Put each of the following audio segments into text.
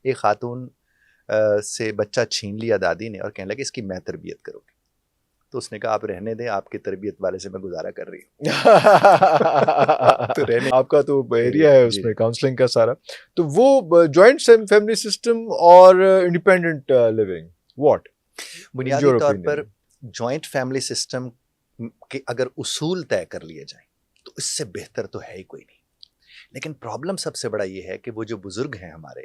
ایک خاتون سے بچہ چھین لیا دادی نے اور کہنے لگے اس کی میں تربیت کروں گی. تو اس نے کہا آپ رہنے دیں, آپ کی تربیت والے سے میں گزارا کر رہی ہوں. تو رہنے آپ کا تو ایریا ہے اس جی میں کاؤنسلنگ کا سارا, تو وہ جوائنٹ فیملی سسٹم اور انڈیپینڈنٹ لیونگ واٹ ان بنیادی یور طور اوپینین؟ پر جوائنٹ فیملی سسٹم کے اگر اصول طے کر لیے جائیں تو اس سے بہتر تو ہے ہی کوئی نہیں. لیکن پرابلم سب سے بڑا یہ ہے کہ وہ جو بزرگ ہیں ہمارے,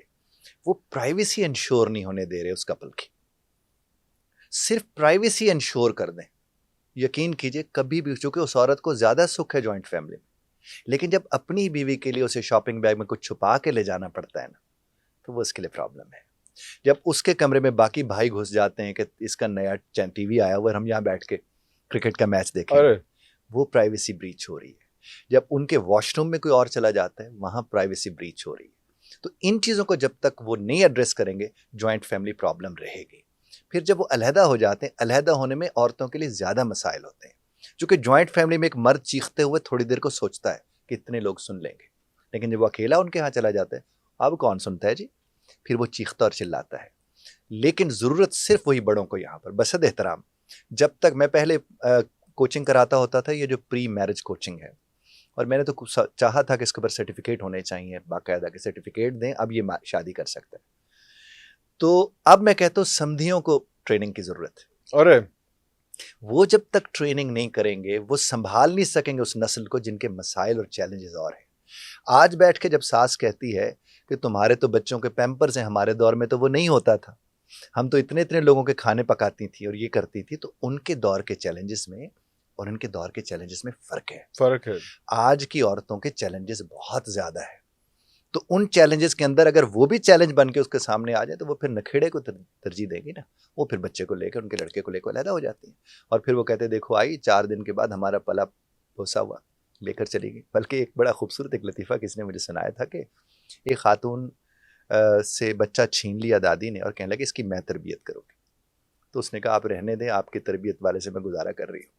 وہ پرائیویسی انشور نہیں ہونے دے رہے اس کپل کی. صرف پرائیویسی انشور کر دیں, یقین کیجئے کبھی بھی, چونکہ اس عورت کو زیادہ سکھ ہے جوائنٹ فیملی میں, لیکن جب اپنی بیوی کے لیے اسے شاپنگ بیگ میں کچھ چھپا کے لے جانا پڑتا ہے نا, تو وہ اس کے لیے پرابلم ہے. جب اس کے کمرے میں باقی بھائی گھس جاتے ہیں کہ اس کا نیا ٹی وی آیا ہوا ہے, ہم یہاں بیٹھ کے کرکٹ کا میچ دیکھیں گے, ارے وہ پرائیویسی بریچ ہو رہی ہے. جب ان کے واش روم میں کوئی اور چلا جاتا ہے, وہاں پرائیویسی بریچ ہو رہی ہے. تو ان چیزوں کو جب تک وہ نہیں ایڈریس کریں گے, جوائنٹ فیملی پرابلم رہے گی. پھر جب وہ علیحدہ ہو جاتے ہیں, علیحدہ ہونے میں عورتوں کے لیے زیادہ مسائل ہوتے ہیں, چونکہ جوائنٹ فیملی میں ایک مرد چیختے ہوئے تھوڑی دیر کو سوچتا ہے کہ اتنے لوگ سن لیں گے, لیکن جب وہ اکیلا ان کے ہاں چلا جاتا ہے, اب کون سنتا ہے جی, پھر وہ چیختا اور چلاتا ہے. لیکن ضرورت صرف وہی بڑوں کو یہاں پر بسد احترام. جب تک میں پہلے کوچنگ کراتا ہوتا تھا, یہ جو پری میرج کوچنگ ہے, اور میں نے تو چاہا تھا کہ اس کے اوپر سرٹیفکیٹ ہونے چاہیے باقاعدہ, کہ سرٹیفکیٹ دیں اب یہ شادی کر سکتا ہے. تو اب میں کہتا ہوں سمدھیوں کو ٹریننگ کی ضرورت ہے. ارے وہ جب تک ٹریننگ نہیں کریں گے, وہ سنبھال نہیں سکیں گے اس نسل کو جن کے مسائل اور چیلنجز اور ہیں. آج بیٹھ کے جب ساس کہتی ہے کہ تمہارے تو بچوں کے پیمپرز ہیں, ہمارے دور میں تو وہ نہیں ہوتا تھا, ہم تو اتنے لوگوں کے کھانے پکاتی تھی اور یہ کرتی تھی, تو ان کے دور کے چیلنجز میں اور ان کے دور کے چیلنجز میں فرق ہے. آج کی عورتوں کے چیلنجز بہت زیادہ ہے. تو ان چیلنجز کے اندر اگر وہ بھی چیلنج بن کے اس کے سامنے آ جائے, تو وہ پھر نکھیڑے کو ترجیح دے گی نا. وہ پھر بچے کو لے کے, ان کے لڑکے کو لے کے علیحدہ ہو جاتی ہیں, اور پھر وہ کہتے ہیں دیکھو آئی 4 دن کے بعد ہمارا پلا بوسا ہوا لے کر چلی گئی. بلکہ ایک بڑا خوبصورت ایک لطیفہ کسی نے مجھے سنایا تھا کہ ایک خاتون سے بچہ چھین لیا دادی نے اور کہنے لگے اس کی میں تربیت کروں گی. تو اس نے کہا آپ رہنے دیں, آپ کی تربیت والے سے میں گزارا کر رہی ہوں.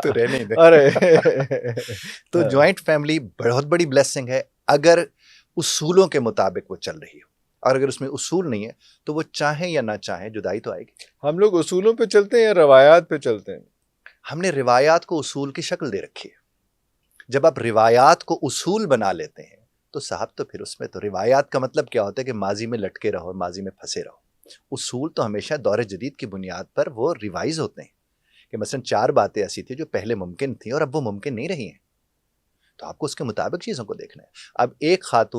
تو رہنے دیں. ارے تو جوائنٹ فیملی بہت بڑی بلیسنگ ہے اگر اصولوں کے مطابق وہ چل رہی ہو, اور اگر اس میں اصول نہیں ہے تو وہ چاہیں یا نہ چاہیں جدائی تو آئے گی. ہم لوگ اصولوں پہ چلتے ہیں یا روایات پہ چلتے ہیں؟ ہم نے روایات کو اصول کی شکل دے رکھی ہے. جب آپ روایات کو اصول بنا لیتے ہیں تو صاحب تو پھر اس میں تو روایات کا مطلب کیا ہوتا ہے کہ ماضی میں لٹکے رہو, ماضی میں پھنسے رہو. اصول تو ہمیشہ دور جدید کی بنیاد پر وہ ریوائز ہوتے ہیں, کہ مثلا 4 باتیں ایسی تھیں جو پہلے ممکن تھیں اور اب وہ ممکن نہیں رہی ہیں, تو آپ کو اس کے مطابق چیزوں کو دیکھنا ہے. اب ایک خاتون